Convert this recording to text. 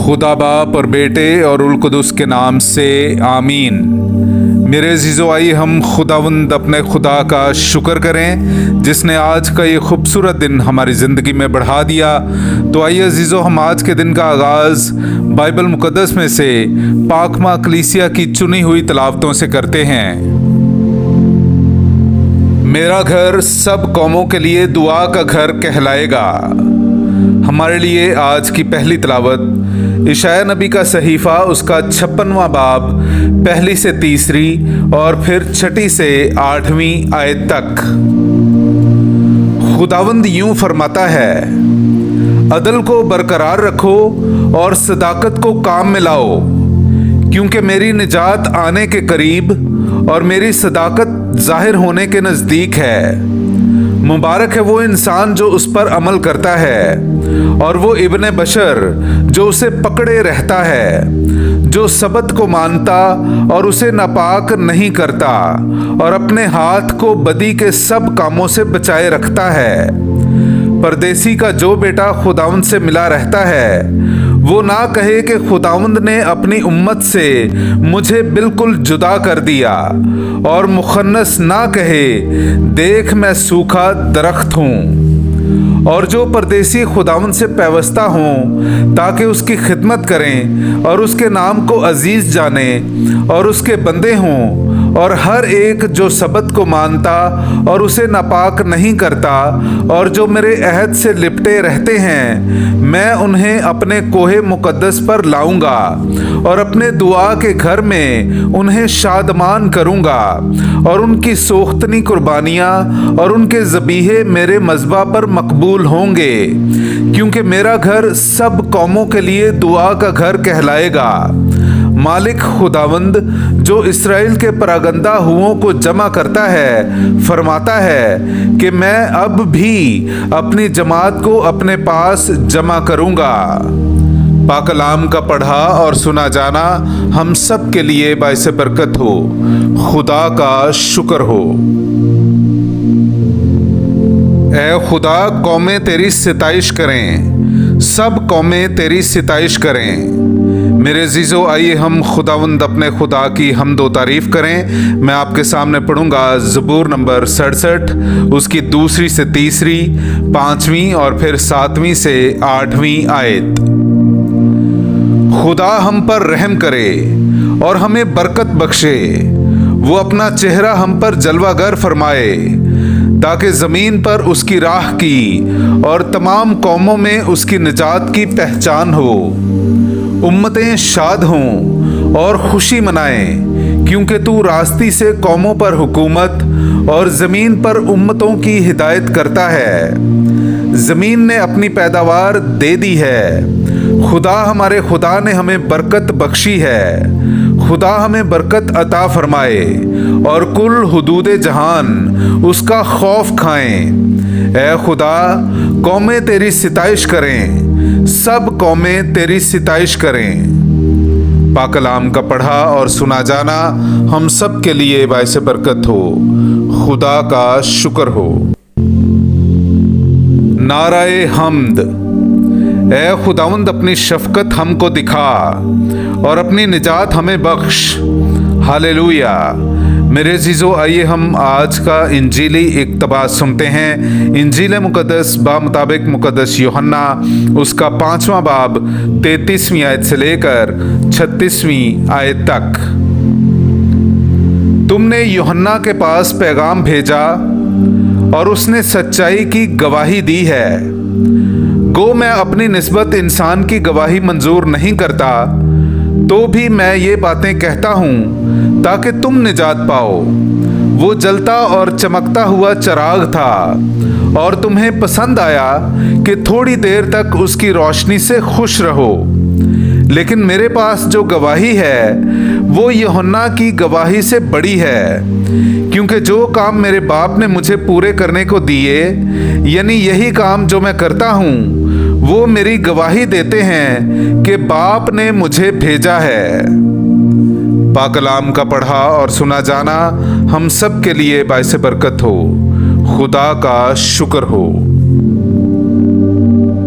खुदा बाप और बेटे और उल कुदस के नाम से आमीन। मेरे अजीज़ो, आइए हम खुदावंद अपने खुदा का शुक्र करें जिसने आज का ये खूबसूरत दिन हमारी ज़िंदगी में बढ़ा दिया। तो आइए अजीज़ो, हम आज के दिन का आगाज़ बाइबल मुक़द्दस में से पाकमा कलीसिया की चुनी हुई तलावतों से करते हैं। मेरा घर सब कौमों के लिए दुआ का घर कहलाएगा। हमारे लिए आज की पहली तलावत इशाया नबी का सहीफ़ा उसका 56वां बाब पहली से तीसरी और फिर 6 से 8वीं आयत तक। खुदावंद यूं फरमाता है, अदल को बरकरार रखो और सदाकत को काम में लाओ, क्योंकि मेरी निजात आने के करीब और मेरी सदाकत जाहिर होने के नज़दीक है। मुबारक है वो इंसान जो उस पर अमल करता है और वो इब्ने बशर जो उसे पकड़े रहता है, जो सबत को मानता और उसे नापाक नहीं करता और अपने हाथ को बदी के सब कामों से बचाए रखता है। परदेसी का जो बेटा खुदावंद से मिला रहता है वो ना कहे कि खुदावंद ने अपनी उम्मत से मुझे बिल्कुल जुदा कर दिया, और मुखन्नस ना कहे देख मैं सूखा दरख्त हूँ। और जो परदेसी खुदावंद से पैवस्ता हों ताकि उसकी खिदमत करें और उसके नाम को अजीज जाने और उसके बंदे हों, और हर एक जो सबत को मानता और उसे नापाक नहीं करता और जो मेरे अहद से लिपटे रहते हैं, मैं उन्हें अपने कोहे मुकद्दस पर लाऊंगा और अपने दुआ के घर में उन्हें शादमान करूंगा, और उनकी सोख्तनी कुर्बानियाँ और उनके ज़बीहे मेरे मज़बा पर मकबूल होंगे, क्योंकि मेरा घर सब कौमों के लिए दुआ का घर कहलाएगा। मालिक खुदावंद जो इस्राएल के परागंदा हुओं को जमा करता है फरमाता है कि मैं अब भी अपनी जमात को अपने पास जमा करूंगा। पाकलाम का पढ़ा और सुना जाना हम सब के लिए बाइसे बरकत हो। खुदा का शुक्र हो। ऐ खुदा, कौमें तेरी सिताइश करें, सब कौमें तेरी सिताइश करें। मेरे अजीज़ो, आइए हम खुदावंद अपने खुदा की हमदो तारीफ़ करें। मैं आपके सामने पढ़ूंगा ज़बूर नंबर 67 उसकी 2 से 3, 5वीं और फिर 7वीं से 8वीं आयत। खुदा हम पर रहम करे और हमें बरकत बख्शे, वो अपना चेहरा हम पर जलवागर फरमाए, ताकि ज़मीन पर उसकी राह की और तमाम कौमों में उसकी निजात की पहचान हो। उम्मतें शाद हों और खुशी मनाएं, क्योंकि तू रास्ती से कौमों पर हुकूमत और ज़मीन पर उम्मतों की हिदायत करता है। ज़मीन ने अपनी पैदावार दे दी है। खुदा हमारे खुदा ने हमें बरकत बख्शी है। खुदा हमें बरकत अता फरमाए और कुल हुदूदे जहान उसका खौफ खाएं। ऐ खुदा, कौमें तेरी सिताइश करें, सब कौमें तेरी सिताइश करें। पाकलाम का पढ़ा और सुना जाना हम सब के लिए बाइसे बरकत हो। खुदा का शुक्र हो। नाराए हम्द। ऐ खुदावंद, अपनी शफकत हमको दिखा और अपनी निजात हमें बख्श। हालेलुया। मेरे अजीज़ो, आइए हम आज का इंजीली इक़्तिबास सुनते हैं। इंजील मुक़द्दस बा मुताबिक मुक़द्दस यूहन्ना उसका 5वां बाब 33वीं आयत से लेकर 36वीं आयत तक। तुमने यूहन्ना के पास पैगाम भेजा और उसने सच्चाई की गवाही दी है। गो मैं अपनी निस्बत इंसान की गवाही मंजूर नहीं करता, तो भी मैं ये बातें कहता हूँ ताकि तुम निजात पाओ। वो जलता और चमकता हुआ चिराग था और तुम्हें पसंद आया कि थोड़ी देर तक उसकी रोशनी से खुश रहो। लेकिन मेरे पास जो गवाही है वो यूहन्ना की गवाही से बड़ी है, क्योंकि जो काम मेरे बाप ने मुझे पूरे करने को दिए, यानी यही काम जो मैं करता हूँ, वो मेरी गवाही देते हैं कि बाप ने मुझे भेजा है। पाकलाम का पढ़ा और सुना जाना हम सब के लिए बाइसे बरकत हो। खुदा का शुक्र हो।